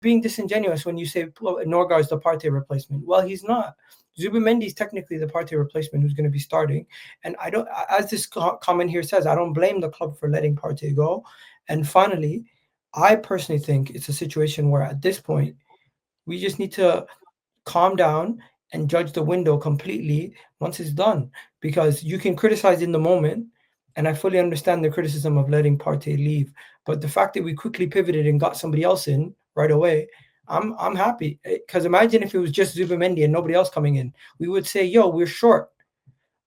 being disingenuous when you say Norgaard is the Partey replacement. Well, he's not. Zubimendi is technically the Partey replacement who's going to be starting. And I don't, as this comment here says, I don't blame the club for letting Partey go. And finally, I personally think it's a situation where at this point, we just need to calm down and judge the window completely once it's done. Because you can criticize in the moment, and I fully understand the criticism of letting Partey leave. But the fact that we quickly pivoted and got somebody else in right away, I'm happy. Because imagine if it was just Zubimendi and nobody else coming in. We would say, yo, we're short.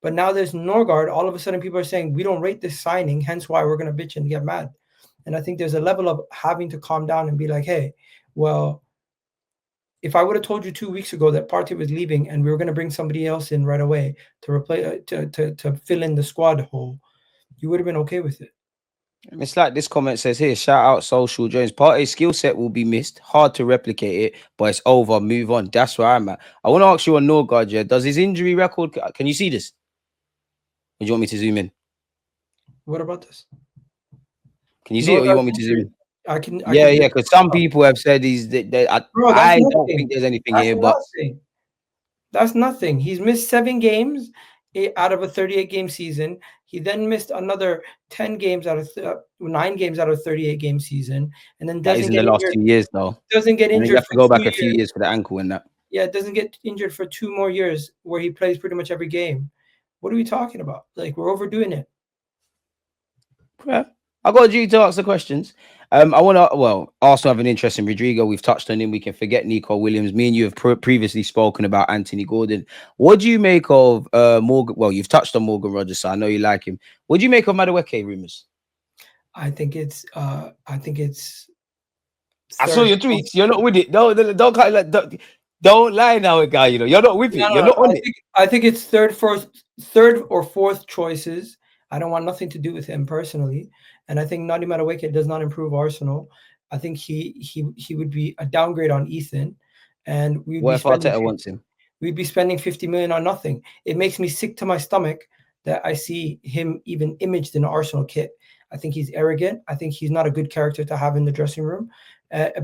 But now there's Norgaard. All of a sudden people are saying, we don't rate this signing, hence why we're going to bitch and get mad. And I think there's a level of having to calm down and be like, hey, well, if I would have told you 2 weeks ago that Partey was leaving and we were going to bring somebody else in right away to replace to fill in the squad hole, you would have been okay with it. It's like this comment says here, shout out Social Jones. Partey's skill set will be missed. Hard to replicate it, but it's over. Move on. That's where I'm at. I want to ask you on Norgaard, yeah, does his injury record, can you see this? Or do you want me to zoom in? What about this? Can you see it or you want me to zoom in? I can yeah, because some people have said I don't think there's anything here, but that's nothing. He's missed 7 games out of a 38-game season. He then missed another 10 games out of 9 games out of 38-game season, and then that is in the last 2 years though. Doesn't get injured. You have to go back a few years for the ankle and that. Yeah, it doesn't get injured for 2 more years where he plays pretty much every game. What are we talking about? Like, we're overdoing it. Yeah. I got you to ask the questions. Arsenal have an interest in Rodrigo. We've touched on him. We can forget Nico Williams. Me and you have previously spoken about Anthony Gordon. What do you make of Morgan? Well, you've touched on Morgan Rogers, so I know you like him. What do you make of Madueke rumors? I think it's. I saw your tweets. You're not with it. Don't lie now, guy. You know you're not with it. You're not on it. I think it's third or fourth choices. I don't want nothing to do with him personally. And I think Nani Madueke does not improve Arsenal. I think he would be a downgrade on Ethan. And we'd be spending 50 million on nothing. It makes me sick to my stomach that I see him even imaged in an Arsenal kit. I think he's arrogant. I think he's not a good character to have in the dressing room.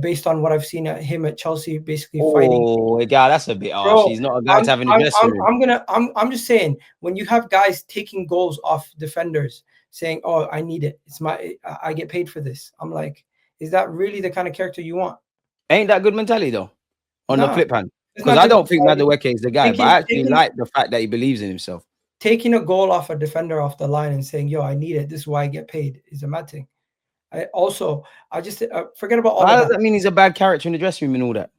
Based on what I've seen at him at Chelsea, basically fighting. Oh, yeah, that's a bit harsh. He's not a guy to have in the dressing room. I'm just saying, when you have guys taking goals off defenders, saying, "Oh, I need it. I get paid for this." I'm like, is that really the kind of character you want? Ain't that good mentality though? On the flip hand, because I don't think Madueke is the guy, but I actually like the fact that he believes in himself. Taking a goal off a defender off the line and saying, "Yo, I need it. This is why I get paid," is a mad thing. I just forget about all of that. How does that mean he's a bad character in the dressing room and all that?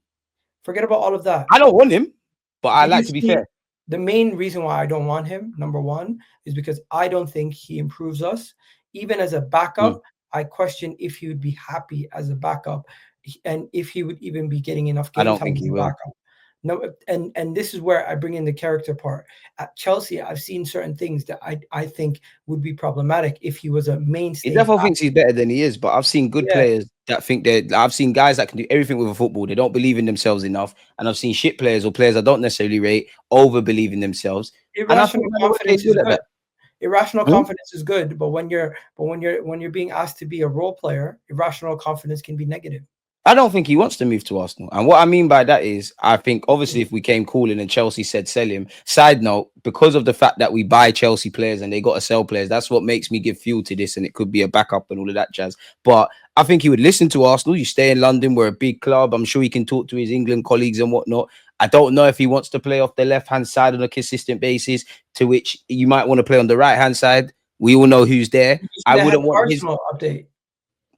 Forget about all of that. I don't want him, but I like to be fair. The main reason why I don't want him, number one, is because I don't think he improves us. Even as a backup, I question if he would be happy as a backup and if he would even be getting enough game time. I don't think he will. Backup. No, and this is where I bring in the character part. At Chelsea, I've seen certain things that I think would be problematic if he was a mainstay. He definitely thinks he's better than he is, but I've seen good players that think I've seen guys that can do everything with a football. They don't believe in themselves enough, and I've seen shit players or players I don't necessarily rate over believe in themselves. Irrational confidence is good. Irrational confidence is good, but when you're being asked to be a role player, irrational confidence can be negative. I don't think he wants to move to Arsenal. And what I mean by that is, I think obviously if we came calling and Chelsea said sell him, side note, because of the fact that we buy Chelsea players and they got to sell players, that's what makes me give fuel to this, and it could be a backup and all of that jazz. But I think he would listen to Arsenal. You stay in London, we're a big club. I'm sure he can talk to his England colleagues and whatnot. I don't know if he wants to play off the left-hand side on a consistent basis, to which you might want to play on the right-hand side. We all know who's there. I wouldn't want his update.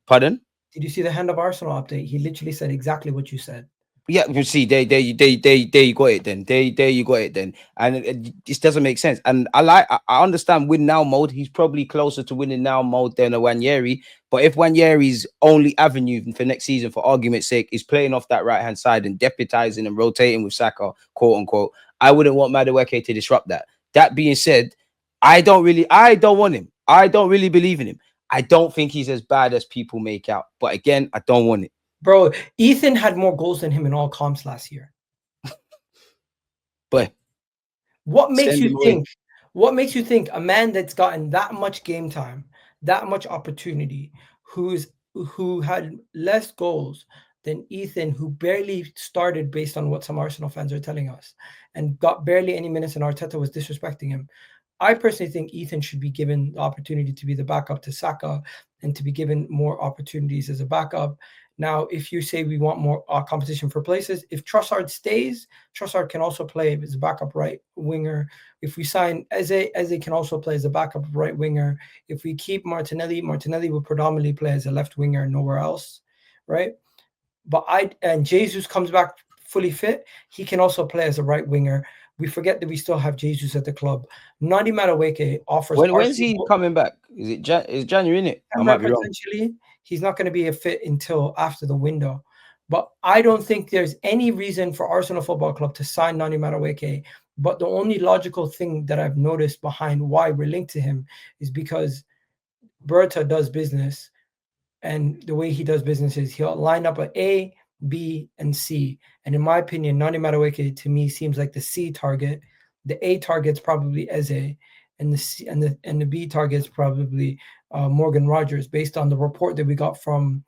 Pardon? Did you see the Hand of Arsenal update? He literally said exactly what you said. Yeah, you see, there you got it then. There you got it then. And it just doesn't make sense. And I understand win now mode. He's probably closer to winning now mode than a Nwaneri. But if Nwaneri's only avenue for next season, for argument's sake, is playing off that right-hand side and deputizing and rotating with Saka, quote unquote, I wouldn't want Madueke to disrupt that. That being said, I don't want him. I don't really believe in him. I don't think he's as bad as people make out. But again, I don't want it. Bro, Ethan had more goals than him in all comps last year. But what makes you think a man that's gotten that much game time, that much opportunity, who had less goals, than Ethan, who barely started based on what some Arsenal fans are telling us, and got barely any minutes, and Arteta was disrespecting him. I personally think Ethan should be given the opportunity to be the backup to Saka and to be given more opportunities as a backup. Now, if you say we want more competition for places, if Trossard stays, Trossard can also play as a backup right winger. If we sign Eze can also play as a backup right winger. If we keep Martinelli will predominantly play as a left winger, nowhere else, right? But Jesus comes back fully fit, he can also play as a right winger. We forget that we still have Jesus at the club. Nani Madueke offers. When's he coming back? Is it January, isn't it? I might be wrong. Potentially, he's not going to be a fit until after the window. But I don't think there's any reason for Arsenal Football Club to sign Nani Madueke. But the only logical thing that I've noticed behind why we're linked to him is because Berta does business. And the way he does business is he'll line up an A, B, and C. And in my opinion, Nani Madueke to me seems like the C target. The A target's probably Eze, and the C, and the B target's probably Morgan Rogers, based on the report that we got from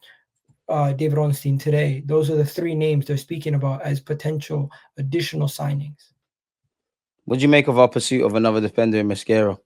David Ornstein today. Those are the three names they're speaking about as potential additional signings. What do you make of our pursuit of another defender in Mosquera?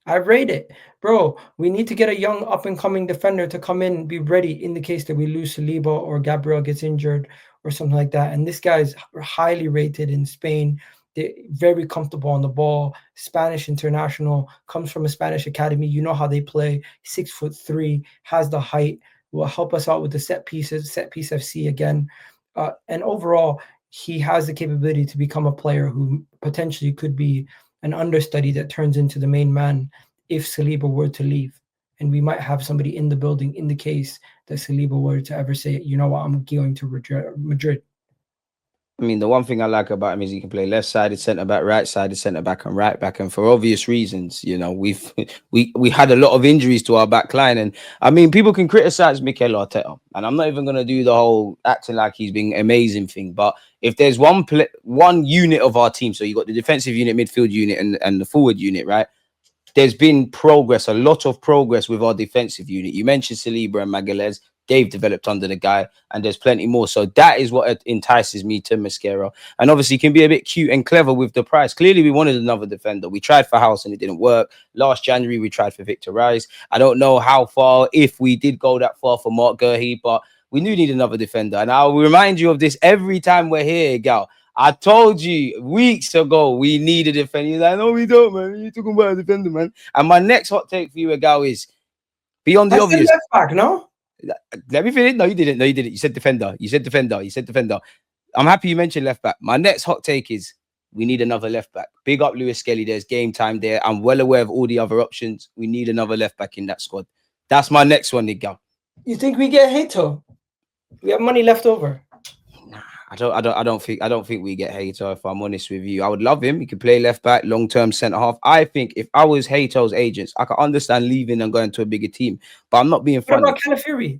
I rate it. Bro, we need to get a young up-and-coming defender to come in and be ready in the case that we lose Saliba or Gabriel gets injured or something like that. And this guy's highly rated in Spain. They're very comfortable on the ball. Spanish international, comes from a Spanish academy. You know how they play. 6'3", has the height, will help us out with the set piece FC again. And overall, he has the capability to become a player who potentially could be an understudy that turns into the main man if Saliba were to leave. And we might have somebody in the building in the case that Saliba were to ever say, you know what, I'm going to Madrid. I mean, the one thing I like about him is he can play left-sided centre-back, right-sided centre-back, and right-back. And for obvious reasons, you know, we had a lot of injuries to our back line. And, I mean, people can criticise Mikel Arteta. And I'm not even going to do the whole acting like he's been amazing thing. But if there's one unit of our team, so you got the defensive unit, midfield unit, and the forward unit, right? There's been progress, a lot of progress with our defensive unit. You mentioned Saliba and Magalhaes. They've developed under the guy, and there's plenty more. So that is what entices me to Mosquera. And obviously, he can be a bit cute and clever with the price. Clearly, we wanted another defender. We tried for House, and it didn't work. Last January, we tried for Victor Rice. I don't know how far, if we did go that far for Mark Gurhey, but we do need another defender. And I'll remind you of this every time we're here, Gal. I told you weeks ago we need a defender. You're like, no, we don't, man. You're talking about a defender, man. And my next hot take for you, Gal, is beyond the obvious. Left back, no? Let me finish. No, you didn't. You said defender. You said defender. I'm happy you mentioned left back. My next hot take is we need another left back. Big up Lewis Skelly. There's game time there. I'm well aware of all the other options. We need another left back in that squad. That's my next one, Gal. You think we get Hato? We have money left over. I don't think we get Hato, if I'm honest with you. I would love him. He could play left back, long-term centre half. I think if I was Hato's agents, I could understand leaving and going to a bigger team. But I'm not being funny. What about Calafiori?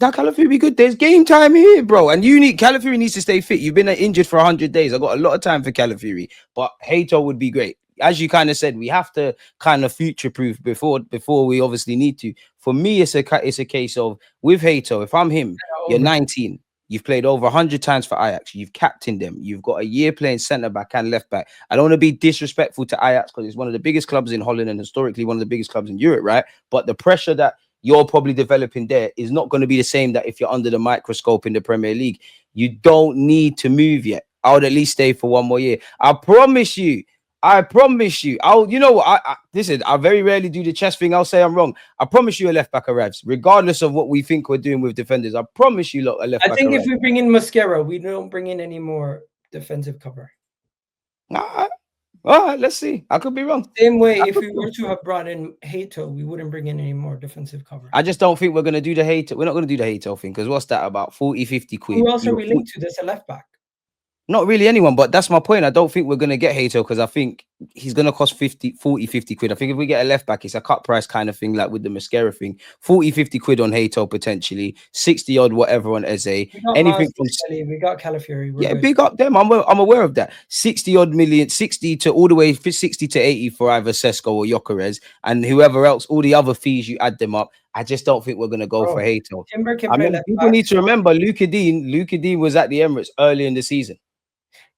That Calafiori be good. There's game time here, bro. And Calafiori needs to stay fit. You've been injured for 100 days. I got a lot of time for Calafiori. But Hato would be great. As you kind of said, we have to kind of future-proof before we obviously need to. For me, it's a case of, with Hato, if I'm him, you're 19. You've played over 100 times for Ajax. You've captained them. You've got a year playing centre-back and left-back. I don't want to be disrespectful to Ajax because it's one of the biggest clubs in Holland and historically one of the biggest clubs in Europe, right? But the pressure that you're probably developing there is not going to be the same that if you're under the microscope in the Premier League. You don't need to move yet. I would at least stay for one more year. I promise you. You know what? Listen, I very rarely do the chess thing. I'll say I'm wrong. I promise you a left back arrives, regardless of what we think we're doing with defenders. I promise you, look, a left back. I think if we bring in Mosquera, we don't bring in any more defensive cover. All right, let's see. I could be wrong. Same way, if we were to have brought in Hato, we wouldn't bring in any more defensive cover. I just don't think we're going to do the Hato. We're not going to do the Hato thing because what's that about? 40, 50 quid. Who else are we linked to that's a left back? Not really anyone, but that's my point. I don't think we're going to get Hato because I think he's going to cost 40, 50 quid. I think if we get a left back, it's a cut price kind of thing, like with the Mascara thing. 40, 50 quid on Hato potentially, 60 odd whatever on Eze. We got Anything Miles from Kelly, we got Calafiori. We're yeah, good. big up them. I'm aware of that. 60 odd million, 60 to all the way 60 to 80 for either Sesko or Gyökeres, and whoever else, all the other fees you add them up. I just don't think we're gonna go for Hato. Timber can I play mean, left people back. need to remember Luka Dean was at the Emirates early in the season.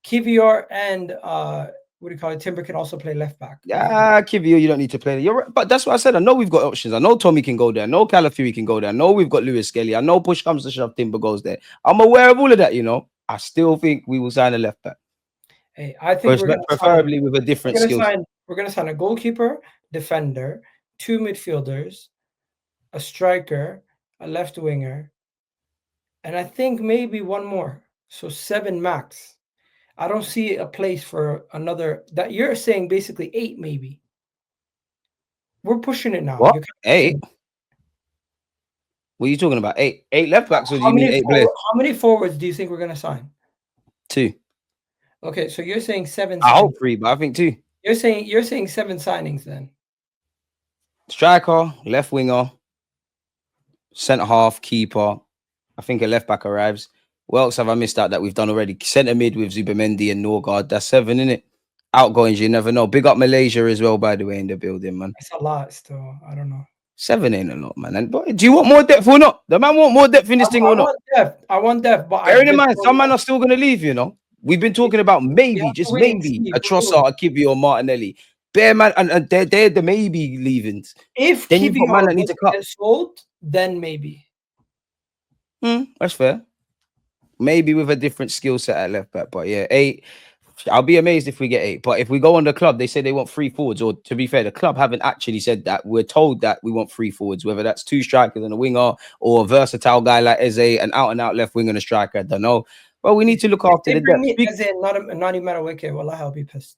Kivior and what do you call it? Timber can also play left back. Yeah, Kivior, you don't need to play. You're right, but that's what I said. I know we've got options. I know Tommy can go there. I know Calafiori can go there. I know we've got Lewis Skelly. I know push comes to shove, Timber goes there. I'm aware of all of that. You know, I still think we will sign a left back. Hey, I think we're preferably with a different skill. We're gonna sign a goalkeeper, defender, 2 midfielders, a striker, a left winger, and I think maybe one more. So 7 max. I don't see a place for another. That you're saying basically 8 maybe. We're pushing it now. What? 8? What are you talking about? 8 left backs, or do you mean 8 players? How many forwards do you think we're gonna sign? 2. Okay, so you're saying 7. I hope 3, but I think 2. You're saying 7 signings then. Striker, left winger, centre half, keeper. I think a left back arrives. What else have I missed out that we've done already? Centre mid with Zubimendi and Norgaard. That's 7, isn't it? Outgoings, you never know. Big up Malaysia as well, by the way, in the building, man. That's a lot still. I don't know. 7 ain't a lot, man. And but do you want more depth or not? The man want more depth in this thing or not? I want depth, but bearing in mind, some men are still gonna leave, you know. We've been talking about maybe, just maybe, a Trossard, a Kivi or Martinelli. Bear man, and they're the maybe leavings. If then you've got man that need to cut. Get sold, then maybe. That's fair. Maybe with a different skill set at left back, but yeah, 8. I'll be amazed if we get 8. But if we go on the club, they say they want 3 forwards. Or to be fair, the club haven't actually said that. We're told that we want 3 forwards, whether that's 2 strikers and a winger or a versatile guy like Eze, an out-and-out left wing and a striker. I don't know. But we need to look after the depth. Eze, not even Madueke. Well, I'll be pissed.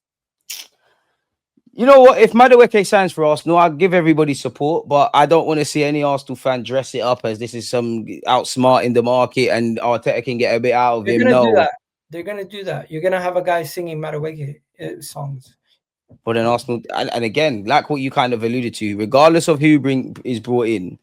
You know what? If Madueke signs for Arsenal, I'll give everybody support, but I don't want to see any Arsenal fan dress it up as this is some outsmarting the market and Arteta can get a bit out of him. No. They're going to do that. You're going to have a guy singing Madueke songs. But then Arsenal, and again, like what you kind of alluded to, regardless of who is brought in,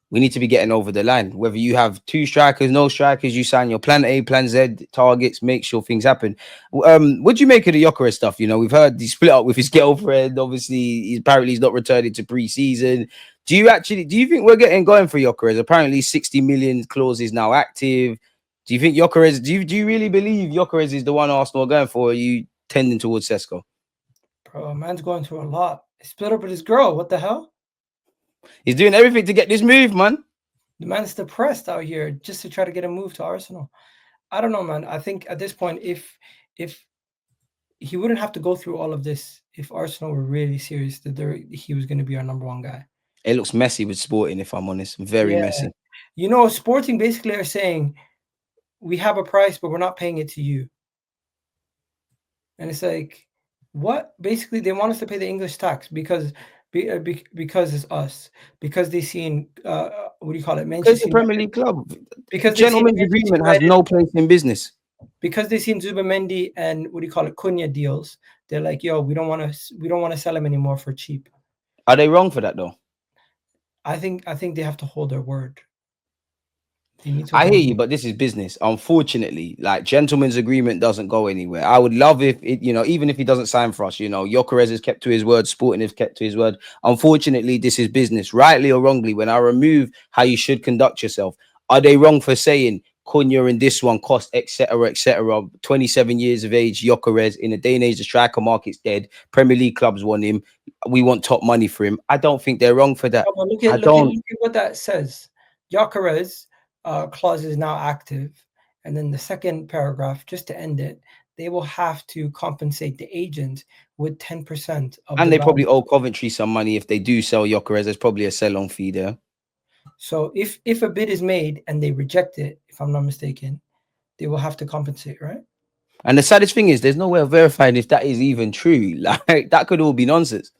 we need to be getting over the line. Whether you have 2 strikers, no strikers, you sign your plan A, plan Z targets, make sure things happen. What do you make of the Gyökeres stuff? You know, we've heard he split up with his girlfriend. Obviously, apparently he's not returning to pre-season. Do you think we're getting going for Gyökeres? Apparently 60 million clause is now active. Do you think Gyökeres, do you really believe Gyökeres is the one Arsenal are going for? Or are you tending towards Sesko? Bro, man's going through a lot. He split up with his girl. What the hell? He's doing everything to get this move, man. The man's depressed out here just to try to get a move to Arsenal. I don't know, man. I think at this point, if he wouldn't have to go through all of this if Arsenal were really serious that he was going to be our number 1 guy. It looks messy with Sporting, if I'm honest. Very messy. You know, Sporting basically are saying, we have a price, but we're not paying it to you. And it's like, what? Basically, they want us to pay the English tax because it's us. Because they seen, what do you call it? Because the Premier League club. Because gentleman's agreement has no place in business. Because they seen Zubimendi and what do you call it, Cunha deals. They're like, yo, we don't want to sell him anymore for cheap. Are they wrong for that though? I think they have to hold their word. I hear you, but this is business. Unfortunately, like gentleman's agreement doesn't go anywhere. I would love if it, you know, even if he doesn't sign for us, you know, Gyökeres has kept to his word, Sporting has kept to his word. Unfortunately, this is business, rightly or wrongly. When I remove how you should conduct yourself, are they wrong for saying Cunha and this one cost, etc., etc.? 27 years of age, Gyökeres, in a day and age the striker market's dead. Premier League clubs want him. We want top money for him. I don't think they're wrong for that. Look at what that says. Gyökeres clause is now active, and then the second paragraph, just to end it, they will have to compensate the agent with 10% of. And they probably owe Coventry some money if they do sell Gyökeres. There's probably a sell-on fee there. So if a bid is made and they reject it, if I'm not mistaken, they will have to compensate, right? And the saddest thing is, there's no way of verifying if that is even true. Like that could all be nonsense,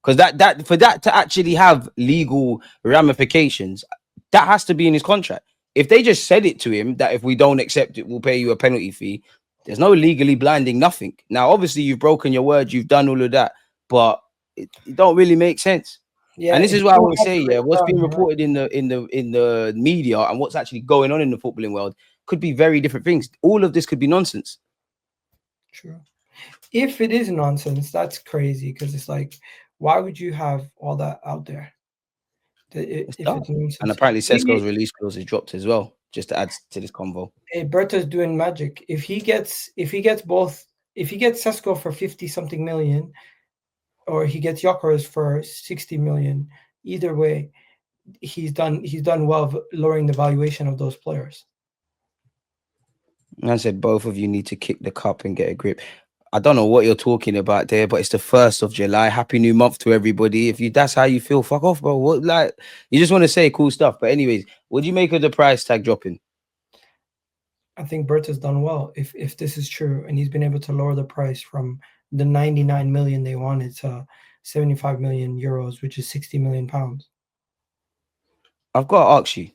because that for that to actually have legal ramifications, that has to be in his contract. If they just said it to him that if we don't accept it, we'll pay you a penalty fee, There's no legally blinding nothing. Now, obviously, you've broken your word, you've done all of that, but it don't really make sense. Yeah, And this if is what I you want to have say. to Yeah, what's write being down, reported in the media and what's actually going on in the footballing world could be very different things. All of this could be nonsense. true. If it is nonsense, that's crazy because it's like, why would you have all that out there? It's If dumb. it's And nonsense, apparently, Sesko's maybe release clause is dropped as well, just to add to this convo. hey, Berta's doing magic. If he gets Sesko for 50 something million, or he gets Jokeris for 60 million, either way, he's done well lowering the valuation of those players. And I said both of you need to kick the cup and get a grip. I don't know what you're talking about there, but it's the 1st of July. Happy new month to everybody. If you that's how you feel, fuck off, bro. What, like, you just want to say cool stuff. But anyways, what do you make of the price tag dropping? I think Berta's done well if this is true, and he's been able to lower the price from the 99 million they wanted to 75 million euros, which is 60 million pounds. I've got to ask you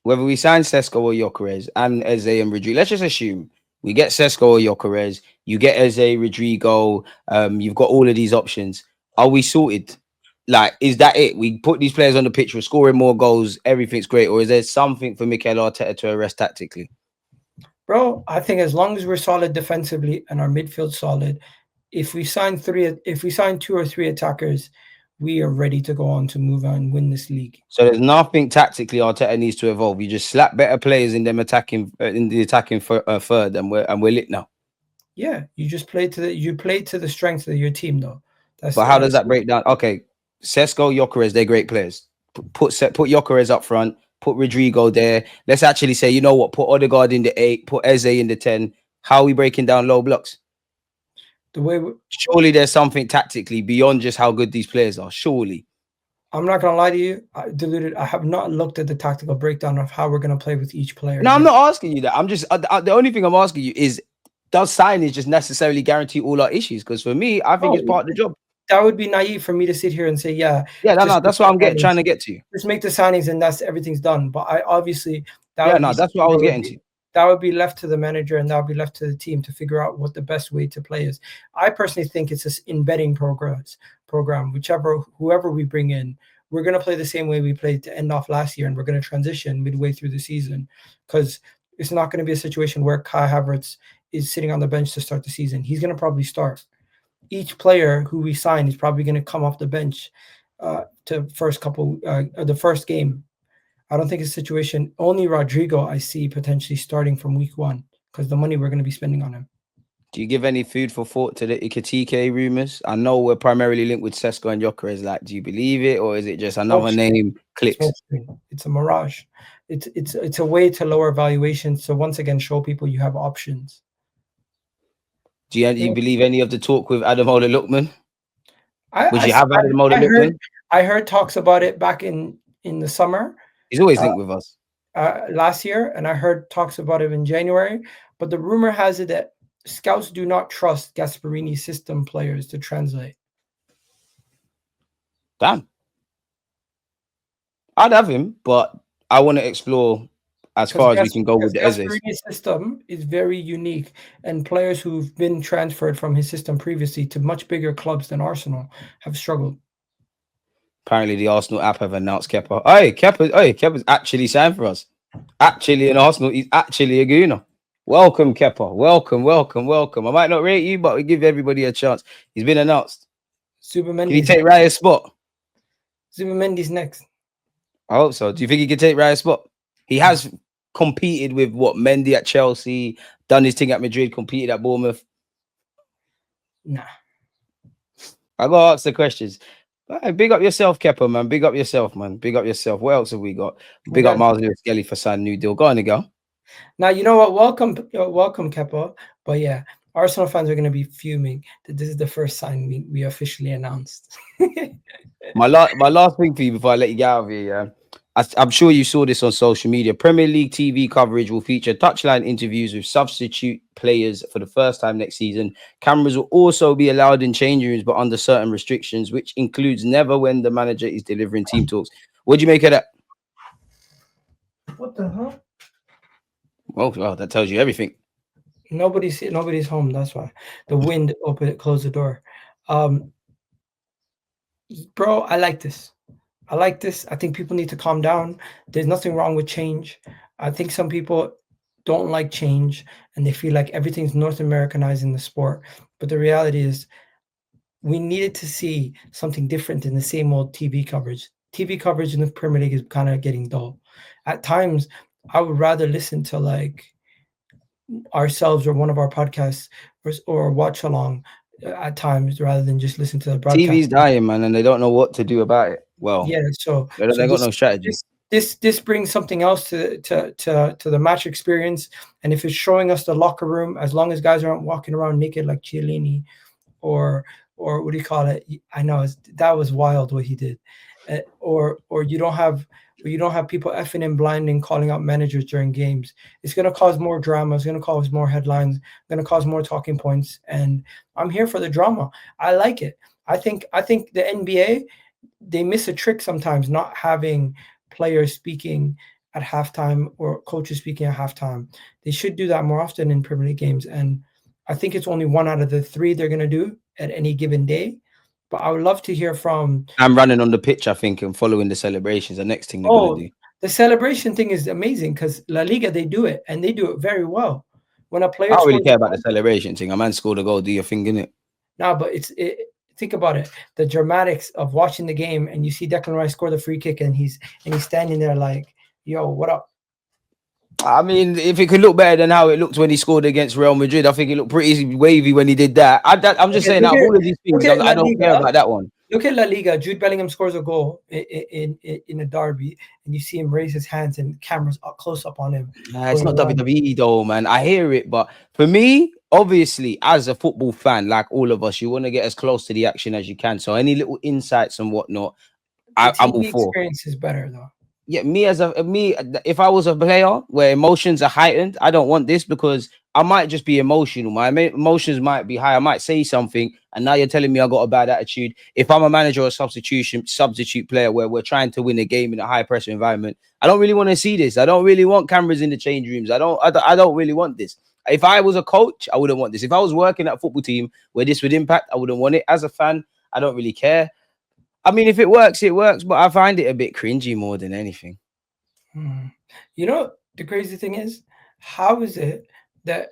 whether we sign Sesko or Jokeres and Eze and Rodrigo. Let's just assume we get Sesko or Jokeres. You get Eze, Rodrigo. You've got all of these options. Are we sorted? Like, is that it? We put these players on the pitch, we're scoring more goals, everything's great, or is there something for Mikel Arteta to arrest tactically? Bro, I think as long as we're solid defensively and our midfield solid, if we sign two or three attackers, we are ready to go on to move on and win this league. So there's nothing tactically Arteta needs to evolve. You just slap better players in them attacking in the attacking third, and we're lit now. Yeah, you just play to the strengths of your team though. But how does that break down? Okay, Sesko, Jokeres, they're great players. Put Jokeres up front. Put Rodrigo there. Let's actually say, you know what? Put Odegaard in the 8. Put Eze in the 10. How are we breaking down low blocks? The way Surely there's something tactically beyond just how good these players are. Surely. I'm not gonna lie to you, Deluded. I have not looked at the tactical breakdown of how we're gonna play with each player. No, I'm not asking you that. I'm just the only thing I'm asking you is, does signage just necessarily guarantee all our issues? Because for me, I think it's part of the job. That would be naive for me to sit here and say, yeah, no, that's what I'm trying to get to. Just make the signings and that's everything's done. But I obviously that's what I was getting to. That would be left to the manager and that would be left to the team to figure out what the best way to play is. I personally think it's this embedding program. Whoever we bring in, we're going to play the same way we played to end off last year, and we're going to transition midway through the season, because it's not going to be a situation where Kai Havertz is sitting on the bench to start the season. He's going to probably start. Each player who we sign is probably going to come off the bench to the first game. I don't think it's a situation. Only Rodrigo I see potentially starting from week 1 because the money we're going to be spending on him. Do you give any food for thought to the Ikatike rumors? I know we're primarily linked with Sesko and Jokeres. Like, do you believe it, or is it just another name clicks? It's a mirage. It's a way to lower valuations. So once again, show people you have options. Do you believe any of the talk with Ademola Lookman? Would you have Ademola Lookman? I heard talks about it back in the summer. He's always linked with us. Last year, and I heard talks about it in January. But the rumor has it that scouts do not trust Gasperini's system players to translate. Damn. I'd have him, but I want to explore as far as we can go with the Eze. Gasperini's system is very unique, and players who've been transferred from his system previously to much bigger clubs than Arsenal have struggled. Apparently, the Arsenal app have announced Kepa. Kepa's actually signed for us. Actually, in Arsenal, he's actually a Gooner. Welcome, Kepa. Welcome. I might not rate you, but we give everybody a chance. He's been announced. Can he take Raya's spot? Zubimendi's next. I hope so. Do you think he can take Raya's spot? He has competed with Mendy at Chelsea, done his thing at Madrid, competed at Bournemouth. Nah. I gotta ask the questions. Right, big up yourself, Kepa, man. Big up yourself, man. Big up yourself. What else have we got? Big up Miles Lewis Skelly for signing new deal. Go on, Egal. Now, you know what? Welcome, Kepa. But yeah, Arsenal fans are going to be fuming that this is the first sign we officially announced. my last thing for you before I let you get out of here, yeah. I'm sure you saw this on social media. Premier League TV coverage will feature touchline interviews with substitute players for the first time next season. Cameras will also be allowed in changing rooms, but under certain restrictions, which includes never when the manager is delivering team talks. What do you make of that? What the hell? Well, that tells you everything. Nobody's home. That's why the wind closed the door. Um, bro, I like this. I like this. I think people need to calm down. There's nothing wrong with change. I think some people don't like change and they feel like everything's North Americanizing the sport. But the reality is, we needed to see something different in the same old TV coverage. TV coverage in the Premier League is kind of getting dull. At times, I would rather listen to like ourselves or one of our podcasts or watch along at times rather than just listen to the broadcast. TV's dying, man, and they don't know what to do about it. Well, Yeah, so they got no strategy. this brings something else to the match experience, and if it's showing us the locker room, as long as guys aren't walking around naked like Chiellini, or what do you call it? I know that was wild what he did, or you don't have people effing and blinding calling out managers during games. It's going to cause more drama. It's going to cause more headlines. Going to cause more talking points. And I'm here for the drama. I like it. I think the NBA, they miss a trick sometimes, not having players speaking at halftime or coaches speaking at halftime. They should do that more often in Premier League games. And I think it's only one out of the three they're going to do at any given day. But I would love to hear from. I'm running on the pitch, I think, and following the celebrations. The next thing they're going to do. The celebration thing is amazing because La Liga, they do it and they do it very well. When a player, I don't really care about the celebration thing. A man scored a goal, do your thing, innit? No, but think about it. The dramatics of watching the game and you see Declan Rice score the free kick and he's standing there like, yo, what up? I mean, if it could look better than how it looked when he scored against Real Madrid, I think it looked pretty wavy when he did that. I'm just saying, out of all of these things, I don't care about that one. Look at La Liga. Jude Bellingham scores a goal in a derby, and you see him raise his hands, and cameras up close up on him. It's not WWE though, man. I hear it, but for me, obviously, as a football fan, like all of us, you want to get as close to the action as you can. So any little insights and whatnot, I'm all for. Experience is better though. Yeah, if I was a player where emotions are heightened, I don't want this because I might just be emotional. My emotions might be high. I might say something, and now you're telling me I got a bad attitude. If I'm a manager or a substitute player where we're trying to win a game in a high pressure environment, I don't really want to see this. I don't really want cameras in the change rooms. I don't really want this. If I was a coach, I wouldn't want this. If I was working at a football team where this would impact, I wouldn't want it. As a fan, I don't really care. I mean, if it works, it works, but I find it a bit cringy more than anything. You know, the crazy thing is, how is it that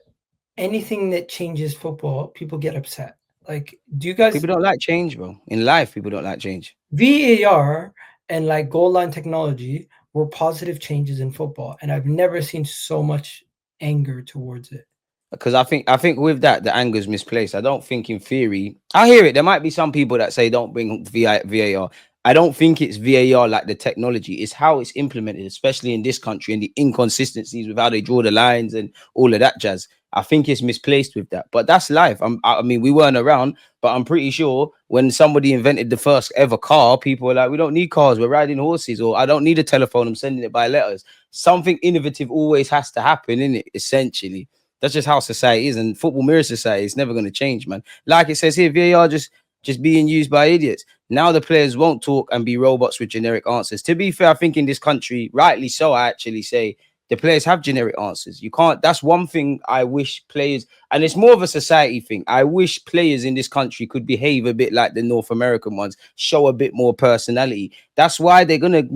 anything that changes football, people get upset? Like, do you guys... People don't like change, bro. In life, people don't like change. VAR and like goal line technology were positive changes in football, and I've never seen so much anger towards it. Because I think with that, the anger is misplaced. I don't think in theory, I hear it. There might be some people that say don't bring VAR. I don't think it's VAR like the technology. It's how it's implemented, especially in this country, and the inconsistencies with how they draw the lines and all of that jazz. I think it's misplaced with that. But that's life. I mean, we weren't around, but I'm pretty sure when somebody invented the first ever car, people were like, we don't need cars, we're riding horses, or I don't need a telephone, I'm sending it by letters. Something innovative always has to happen, innit? Essentially. That's just how society is, and football mirrors society. It's never going to change, man. Like it says here, VAR just being used by idiots. Now the players won't talk and be robots with generic answers. To be fair, I think in this country, rightly so, I actually say the players have generic answers. You can't. That's one thing I wish players, and it's more of a society thing. I wish players in this country could behave a bit like the North American ones, show a bit more personality. That's why they're going to